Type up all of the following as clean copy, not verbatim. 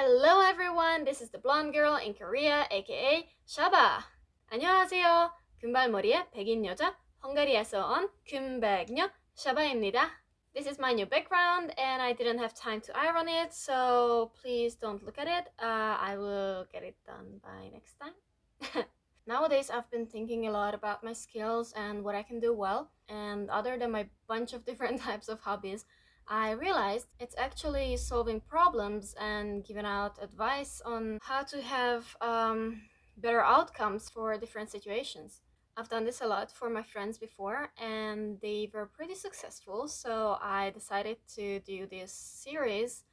Hello everyone, this is the blonde girl in Korea, aka SABA. 안녕하세요. 금발머리의 백인 여자, 헝가리에서 온 금백녀 샤바입니다. This is my new background and I didn't have time to iron it, so please don't look at it. I will get it done by next time. Nowadays, I've been thinking a lot about my skills and what I can do well, and other than my bunch of different types of hobbies, I realized it's actually solving problems and giving out advice on how to have better outcomes for different situations. I've done this a lot for my friends before and they were pretty successful, so I decided to do this series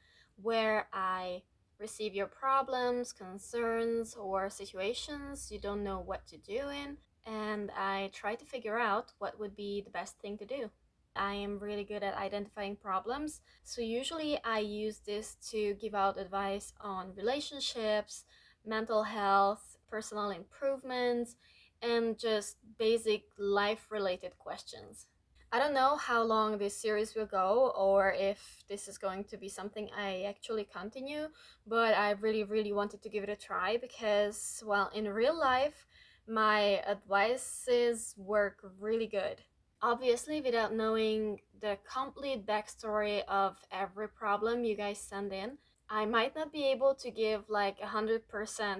where I receive your problems, concerns, or situations you don't know what to do in, and I try to figure out what would be the best thing to do. I am really good at identifying problems, so usually I use this to give out advice on relationships, mental health, personal improvements, and just basic life-related questions. I don't know how long this series will go or if this is going to be something I actually continue, but I really wanted to give it a try because, well, in real life, my advices work really good. Obviously, without knowing the complete backstory of every problem you guys send in, I might not be able to give like 100%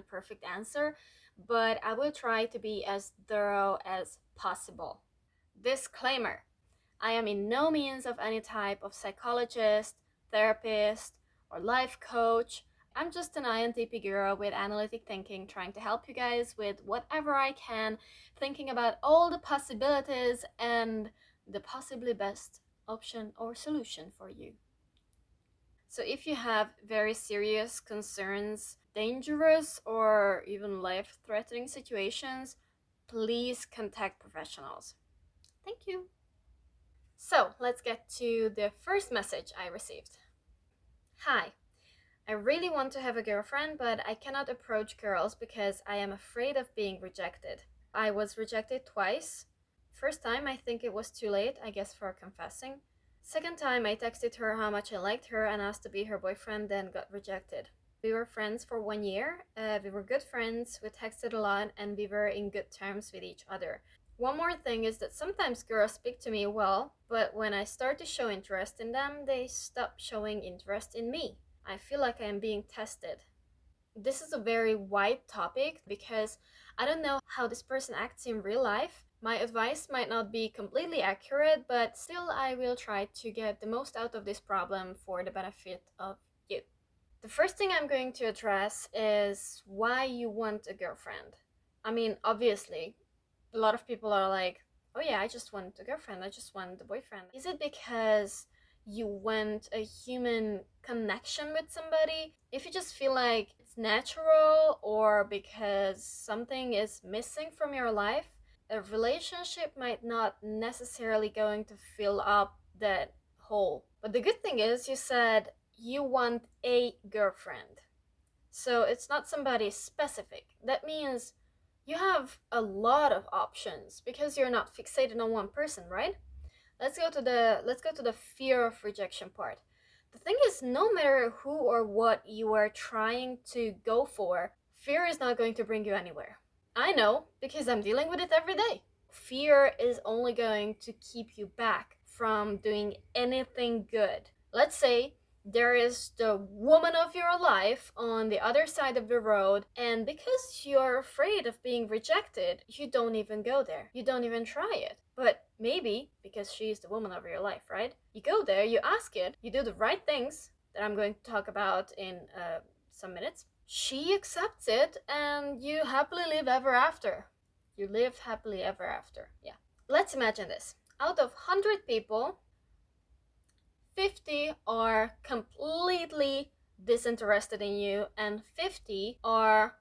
perfect answer, but I will try to be as thorough as possible. Disclaimer: I am in no means of any type of psychologist, therapist, or life coach. I'm just an INTP girl with analytic thinking trying to help you guys with whatever I can, thinking about all the possibilities and the possibly best option or solution for you. So if you have very serious concerns, dangerous or even life-threatening situations, please contact professionals. Thank you. So let's get to the first message I received. Hi, I really want to have a girlfriend, but I cannot approach girls because I am afraid of being rejected. I was rejected twice. First time, I think it was too late, I guess, for confessing. Second time, I texted her how much I liked her and asked to be her boyfriend, then got rejected. We were friends for 1 year. We were good friends, we texted a lot, and we were in good terms with each other. One more thing is that sometimes girls speak to me well, but when I start to show interest in them, they stop showing interest in me. I feel like I am being tested. This is a very wide topic because I don't know how this person acts in real life. My advice might not be completely accurate, but still I will try to get the most out of this problem for the benefit of you. The first thing I'm going to address is why you want a girlfriend. I mean, obviously, a lot of people are like, oh yeah, I just want a girlfriend, I just want a boyfriend. Is it because you want a human connection with somebody? If you just feel like it's natural or because something is missing from your life, a relationship might not necessarily going to fill up that hole. But the good thing is you said you want a girlfriend. So it's not somebody specific. That means you have a lot of options because you're not fixated on one person, right? Let's go to the fear of rejection part. The thing is, no matter who or what you are trying to go for, fear is not going to bring you anywhere. I know, because I'm dealing with it every day. Fear is only going to keep you back from doing anything good. Let's say there is the woman of your life on the other side of the road, and because you're afraid of being rejected, you don't even go there. You don't even try it. But maybe, because she is the woman of your life, right? You go there, you ask it, you do the right things that I'm going to talk about in some minutes. She accepts it, and you happily live ever after. You live happily ever after, yeah. Let's imagine this. Out of 100 people, 50 are completely disinterested in you, and 50 are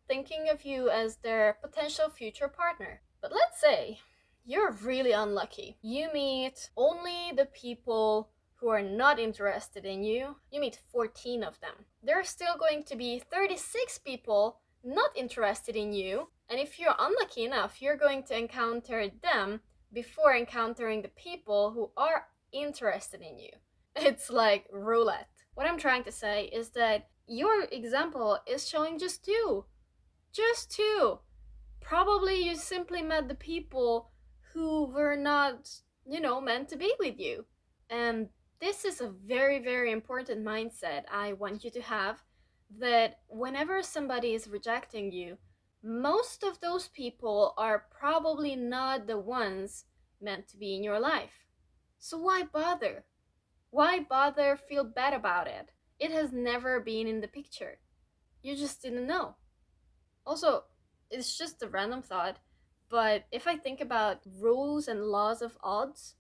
thinking of you as their potential future partner. But let's say you're really unlucky. You meet only the people who are not interested in you. You meet 14 of them. There are still going to be 36 people not interested in you, and if you're unlucky enough, you're going to encounter them before encountering the people who are interested in you. It's like roulette. What I'm trying to say is that your example is showing just two. Just two. Probably you simply met the people who were not, meant to be with you. And this is a very, very important mindset I want you to have, that whenever somebody is rejecting you, most of those people are probably not the ones meant to be in your life. So why bother? Why bother feel bad about it? It has never been in the picture. You just didn't know. Also, it's just a random thought, but if I think about rules and laws of odds,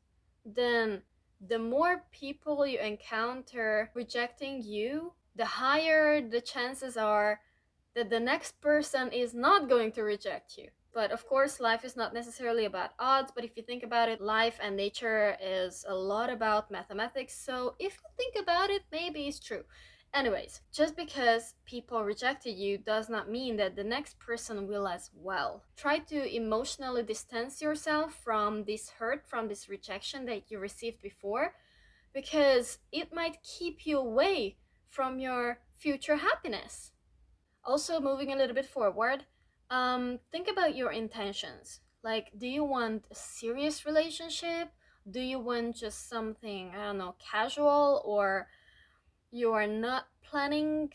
then the more people you encounter rejecting you, the higher the chances are that the next person is not going to reject you. But of course, life is not necessarily about odds, but if you think about it, life and nature is a lot about mathematics, so if you think about it, maybe it's true. Anyways, just because people rejected you does not mean that the next person will as well. Try to emotionally distance yourself from this hurt, from this rejection that you received before, because it might keep you away from your future happiness. Also, moving a little bit forward, think about your intentions. Like, do you want a serious relationship? Do you want just something, I don't know, casual, or you are not planning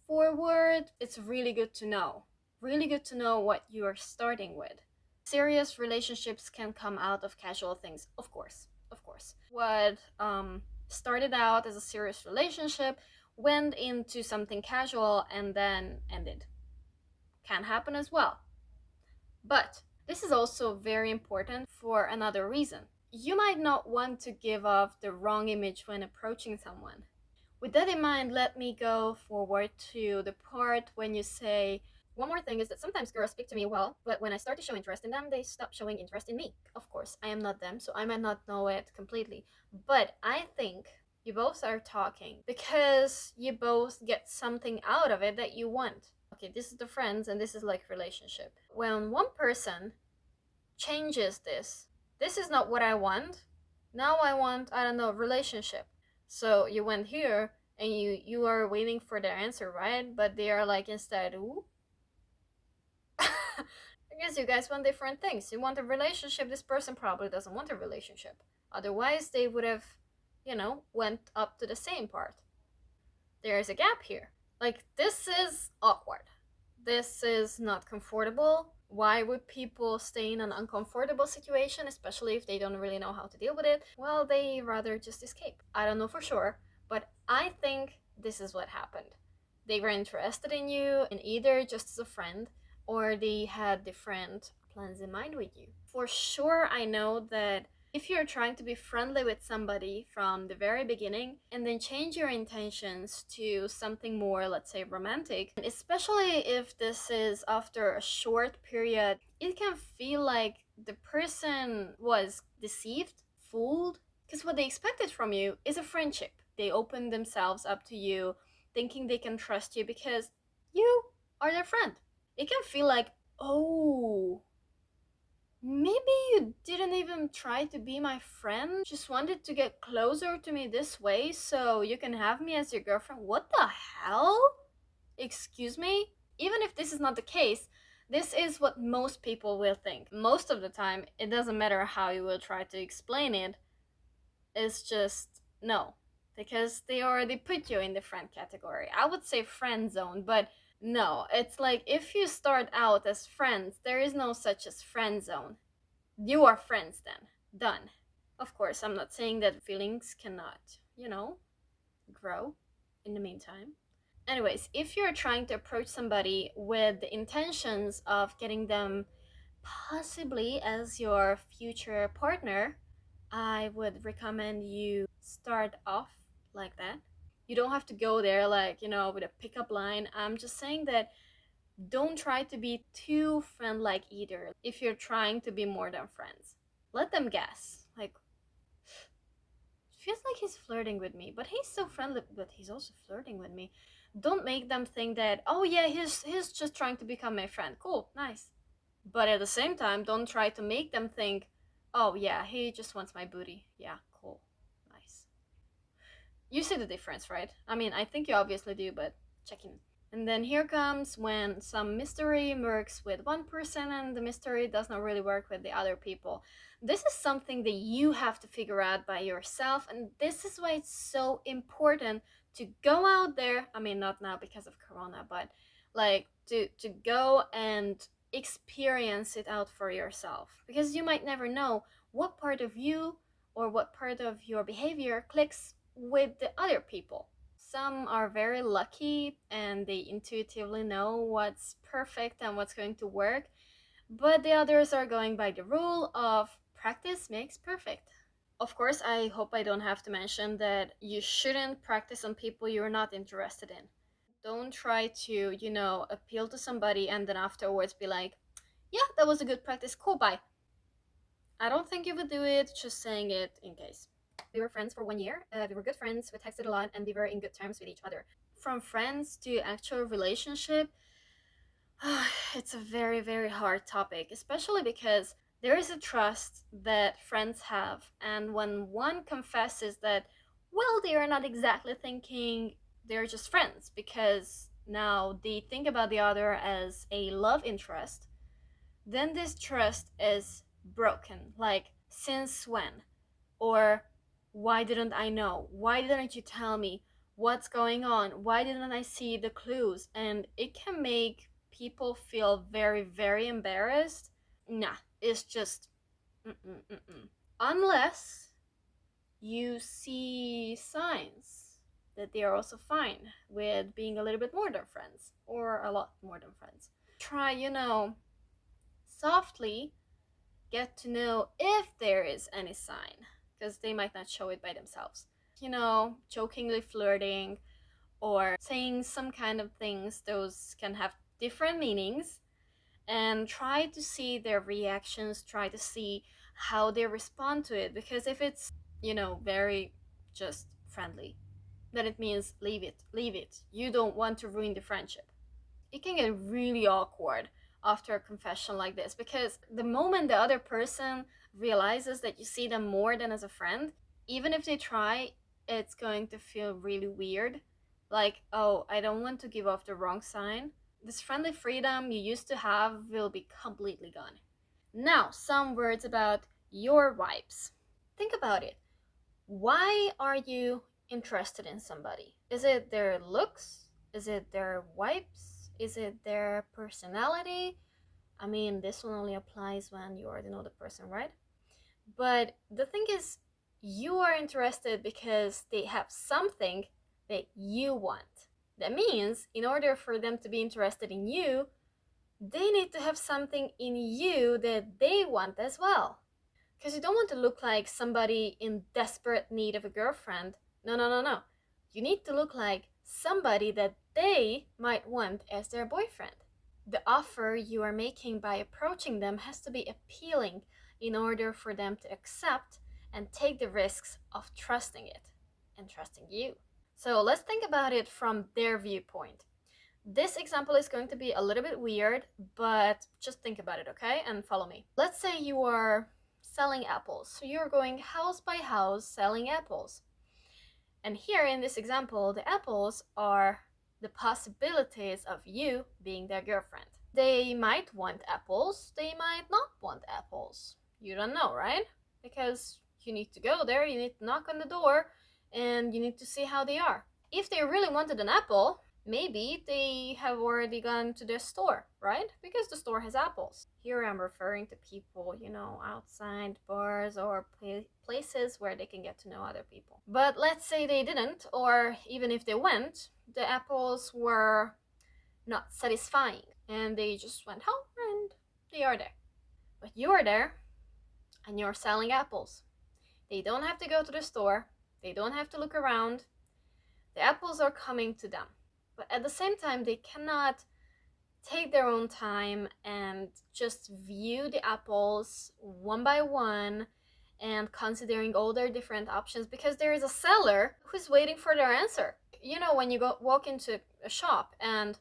forward? It's really good to know. Really good to know what you are starting with. Serious relationships can come out of casual things, of course. Of course. What started out as a serious relationship went into something casual and then ended. Can happen as well. But this is also very important for another reason. You might not want to give off the wrong image when approaching someone. With that in mind, let me go forward to the part when you say, one more thing is that sometimes girls speak to me well, but when I start to show interest in them, they stop showing interest in me. Of course, I am not them, so I might not know it completely. But I think you both are talking because you both get something out of it that you want. Okay, this is the friends and this is like relationship. When one person changes this is not what I want. Now I want, I don't know, relationship. So you went here and you are waiting for their answer, right? But they are like instead, ooh. I guess you guys want different things. You want a relationship, this person probably doesn't want a relationship. Otherwise they would have, went up to the same part. There is a gap here. Like, this is awkward. This is not comfortable. Why would people stay in an uncomfortable situation, especially if they don't really know how to deal with it? Well, they rather just escape. I don't know for sure, but I think this is what happened. They were interested in you, and either just as a friend, or they had different plans in mind with you. For sure, I know that if you're trying to be friendly with somebody from the very beginning and then change your intentions to something more, let's say, romantic, especially if this is after a short period, it can feel like the person was deceived, fooled, because what they expected from you is a friendship. They opened themselves up to you, thinking they can trust you because you are their friend. It can feel like, oh, maybe you didn't even try to be my friend, just wanted to get closer to me this way so you can have me as your girlfriend. What the hell? Excuse me? Even if this is not the case, this is what most people will think. Most of the time, it doesn't matter how you will try to explain it, it's just no. Because they already put you in the friend category. I would say friend zone, but no, it's like if you start out as friends, there is no such as friend zone. You are friends then. Done. Of course, I'm not saying that feelings cannot, grow in the meantime. Anyways, if you're trying to approach somebody with the intentions of getting them possibly as your future partner, I would recommend you start off like that. You don't have to go there like, with a pickup line. I'm just saying that don't try to be too friend-like either if you're trying to be more than friends. Let them guess. Like, feels like he's flirting with me, but he's so friendly, but he's also flirting with me. Don't make them think that, oh yeah, he's just trying to become my friend. Cool, nice. But at the same time, don't try to make them think, oh yeah, he just wants my booty. Yeah, cool, nice. You see the difference, right? I mean, I think you obviously do, but check in. And then here comes when some mystery works with one person and the mystery does not really work with the other people. This is something that you have to figure out by yourself, and this is why it's so important to go out there. I mean, not now because of Corona, but like to go and experience it out for yourself, because you might never know what part of you or what part of your behavior clicks with the other people. Some are very lucky and they intuitively know what's perfect and what's going to work, but the others are going by the rule of practice makes perfect. Of course, I hope I don't have to mention that you shouldn't practice on people you're not interested in. Don't try to, appeal to somebody and then afterwards be like, yeah, that was a good practice, cool, bye. I don't think you would do it, just saying it in case. We were friends for 1 year. We were good friends. We texted a lot, and we were in good terms with each other. From friends to actual relationship, it's a very, very hard topic, especially because there is a trust that friends have. And when one confesses that, well, they are not exactly thinking they're just friends because now they think about the other as a love interest, then this trust is broken. Like, since when? Or why didn't I know? Why didn't you tell me? What's going on? Why didn't I see the clues? And it can make people feel very, very embarrassed. Nah, it's just unless you see signs that they are also fine with being a little bit more than friends or a lot more than friends. Try, softly get to know if there is any sign, because they might not show it by themselves. Jokingly flirting or saying some kind of things, those can have different meanings, and try to see their reactions, try to see how they respond to it, because if it's, very just friendly, then it means leave it. You don't want to ruin the friendship. It can get really awkward after a confession like this, because the moment the other person realizes that you see them more than as a friend, even if they try, it's going to feel really weird. Like, oh, I don't want to give off the wrong sign. This friendly freedom you used to have will be completely gone. Now, some words about your vibes. Think about it. Why are you interested in somebody? Is it their looks? Is it their vibes? Is it their personality? I mean, this one only applies when you already know the person, right? But the thing is, you are interested because they have something that you want. That means, in order for them to be interested in you, they need to have something in you that they want as well. Because you don't want to look like somebody in desperate need of a girlfriend. No, no, no, no. You need to look like somebody that they might want as their boyfriend. The offer you are making by approaching them has to be appealing in order for them to accept and take the risks of trusting it and trusting you. So let's think about it from their viewpoint. This example is going to be a little bit weird, but just think about it, okay? And follow me. Let's say you are selling apples. So you're going house by house selling apples. And here in this example, the apples are the possibilities of you being their girlfriend. They might want apples, they might not want apples. You don't know, right? Because you need to go there, you need to knock on the door, and you need to see how they are. If they really wanted an apple, maybe they have already gone to the store, right? Because the store has apples. Here I'm referring to people, outside bars or places where they can get to know other people. But let's say they didn't, or even if they went, the apples were not satisfying and they just went home and they are there. But you are there and you're selling apples. They don't have to go to the store, they don't have to look around. The apples are coming to them. But at the same time, they cannot take their own time and just view the apples one by one and considering all their different options, because there is a seller who's waiting for their answer. When you walk into a shop and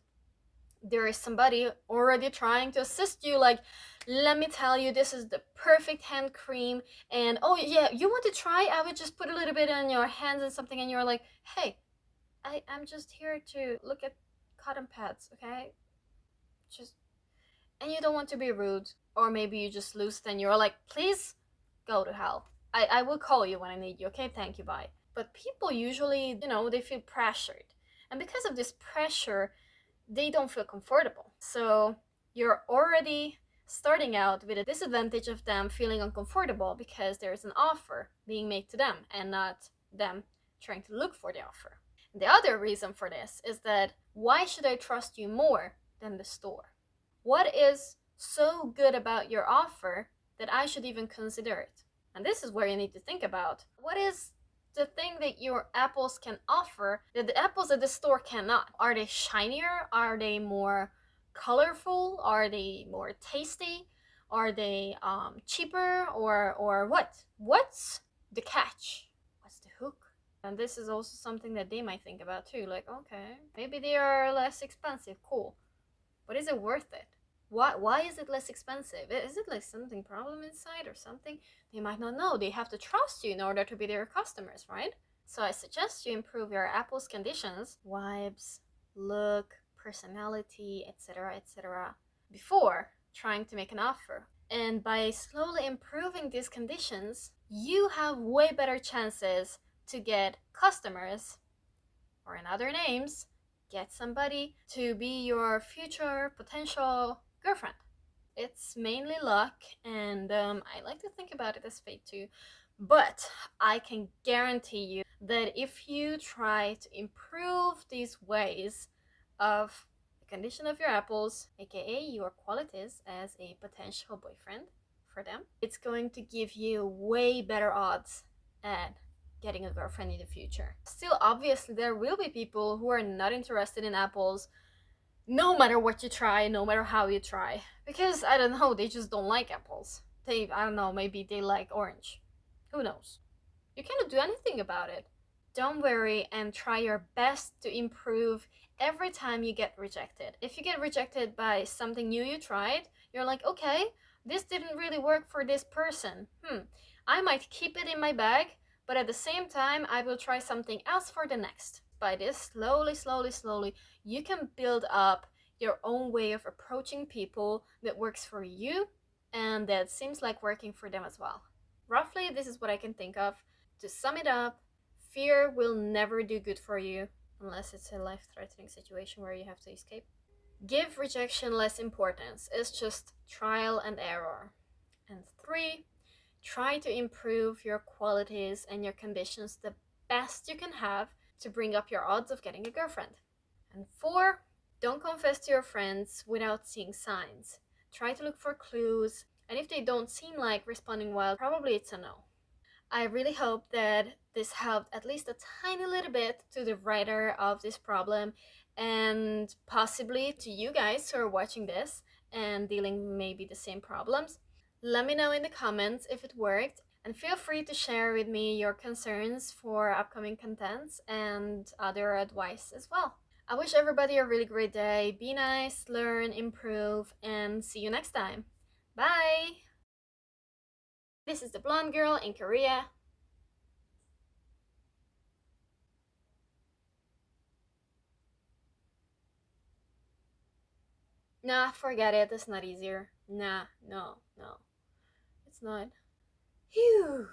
there is somebody already trying to assist you, like, let me tell you, this is the perfect hand cream, and oh yeah, you want to try? I would just put a little bit on your hands and something, and you're like, hey, I'm just here to look at cotton pads, okay? Just, and you don't want to be rude, or maybe you just lose it and you're like, please go to hell. I will call you when I need you, okay? Thank you, bye. But people usually, they feel pressured. And because of this pressure, they don't feel comfortable. So you're already starting out with a disadvantage of them feeling uncomfortable because there's an offer being made to them and not them trying to look for the offer. The other reason for this is that why should I trust you more than the store? What is so good about your offer that I should even consider it? And this is where you need to think about. What is the thing that your apples can offer that the apples at the store cannot? Are they shinier? Are they more colorful? Are they more tasty? Are they cheaper? Or what? What's the catch? What's the hook? And this is also something that they might think about too. Like, okay, maybe they are less expensive. Cool. But is it worth it? Why is it less expensive? Is it like something problem inside or something? They might not know. They have to trust you in order to be their customers, right? So I suggest you improve your apple's conditions, vibes, look, personality, etc., before trying to make an offer. And by slowly improving these conditions, you have way better chances to get customers, or in other names, get somebody to be your future potential girlfriend. It's mainly luck, and I like to think about it as fate too. But I can guarantee you that if you try to improve these ways of the condition of your apples, aka your qualities as a potential boyfriend for them, it's going to give you way better odds at getting a girlfriend in the future. Still, obviously, there will be people who are not interested in apples no matter what you try, no matter how you try. Because, I don't know, they just don't like apples. I don't know, maybe they like orange. Who knows? You cannot do anything about it. Don't worry and try your best to improve every time you get rejected. If you get rejected by something new you tried, you're like, okay, this didn't really work for this person. I might keep it in my bag, but at the same time, I will try something else for the next. By this, slowly, you can build up your own way of approaching people that works for you and that seems like working for them as well. Roughly, this is what I can think of. To sum it up, fear will never do good for you unless it's a life-threatening situation where you have to escape. Give rejection less importance. It's just trial and error. And 3, try to improve your qualities and your conditions the best you can have to bring up your odds of getting a girlfriend. And 4, don't confess to your friends without seeing signs. Try to look for clues, and if they don't seem like responding well, probably it's a no. I really hope that this helped at least a tiny little bit to the writer of this problem, and possibly to you guys who are watching this and dealing maybe the same problems. Let me know in the comments if it worked, and feel free to share with me your concerns for upcoming contents and other advice as well. I wish everybody a really great day. Be nice, learn, improve, and see you next time. Bye! This is the blonde girl in Korea. Nah, forget it. It's not easier. Nah, no. It's not. Phew.